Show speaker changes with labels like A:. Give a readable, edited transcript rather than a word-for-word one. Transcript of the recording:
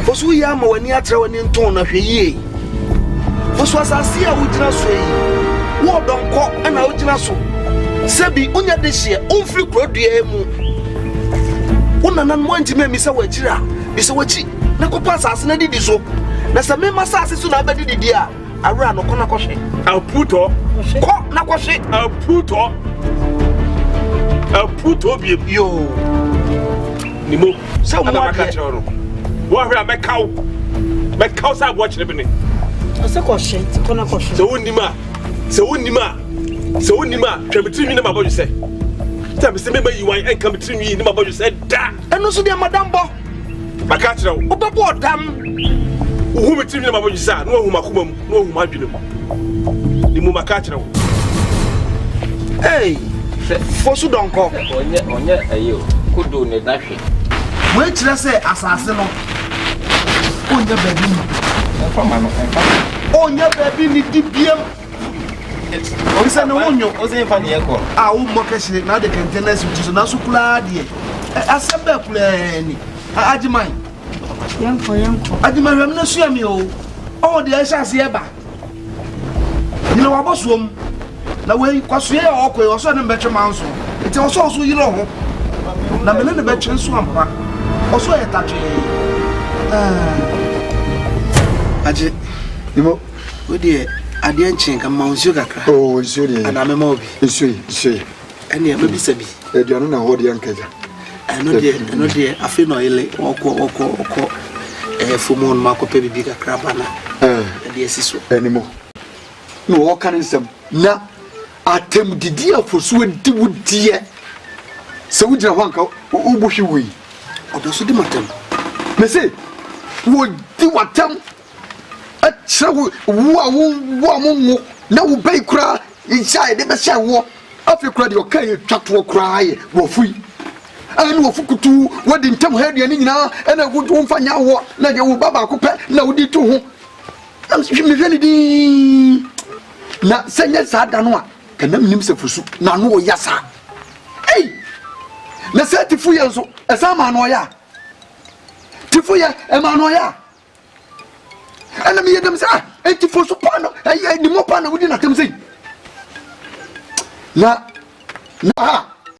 A: Fosu ya ma wani atra wani nton na hwe yie. Fosu asase a wugina so yi. Wo donko na wugina so. Sebi unya de hye, umfiri krodua mu. Unanan mo antime mi se wachira, mi se wachi. Na kopa asase na didi so. Na se me masase so na abedi didi a, awra no kona kohwe.
B: Aputo.
A: Ko na kohwe.
B: Aputo bi
A: yo.
B: Nimo.
A: Se mo
B: akachoro. Wo hwe mekau sa watch ne bene.
C: Ose kohwe, kona kohwe.
B: Se wonima, twabetiri na mabodwo se. Tam se meba yiwan enka betiri na mabodwo se da.
A: Eno so de madam bo.
B: Maka kire wo.
A: Obebo dam.
B: Wo betiri na mabodwo se, no hu makoma mu, no hu madwene mu. Ni mu maka kire wo.
A: Hey, Fosu donko.
D: Onye ayo, kudu ne dahwe.
A: Mo kire se asase no. Onya baby ni.
D: Enfama no, enfama.
A: Onya baby ni dibiem. Onse ne wonyo
D: oze fa ne yeko
A: a wo mo kehire na de containers tuso na so kula de asaba kula ni ajiman
C: yanko
A: ajiman hwam na suami o de asase eba ni na wabosom na we kwaso ye okwe oso ne betwe manso enti oso yiro ho na me ne betwe nso ampa oso ye tatwe aje nimo odi ade anchin kan maunzio kakra
E: oh nsuo de
A: ana mema obi
E: nsuo
A: ene ya mabisa bi
E: aduano na ho de ankaja
A: eno de afi no ile oko fomon makope bibi kakra bana de asiso
E: enimo no wo kan nsem na atem didi afoso di wudie se wudira ho anka ubuhwe wi
A: odo so di matem
E: me say wo di watem achira wo mo na wo bai kura insha de be sha wo afi kura de okai twato kura ye wo fui ani wo fukutu wo di ntam ha aduane nyina na wo mfanya wo na je wo baba ko pe na wo di to ho na me hwe ni di na senya sa da no a kana mnim se fusu na no wo yasa ei na se tifu ye nso esa ma no ya tifu ye e ma no ya ana mi yedam sa enti fo so pano ay di mo pano wudi na tem sei na ha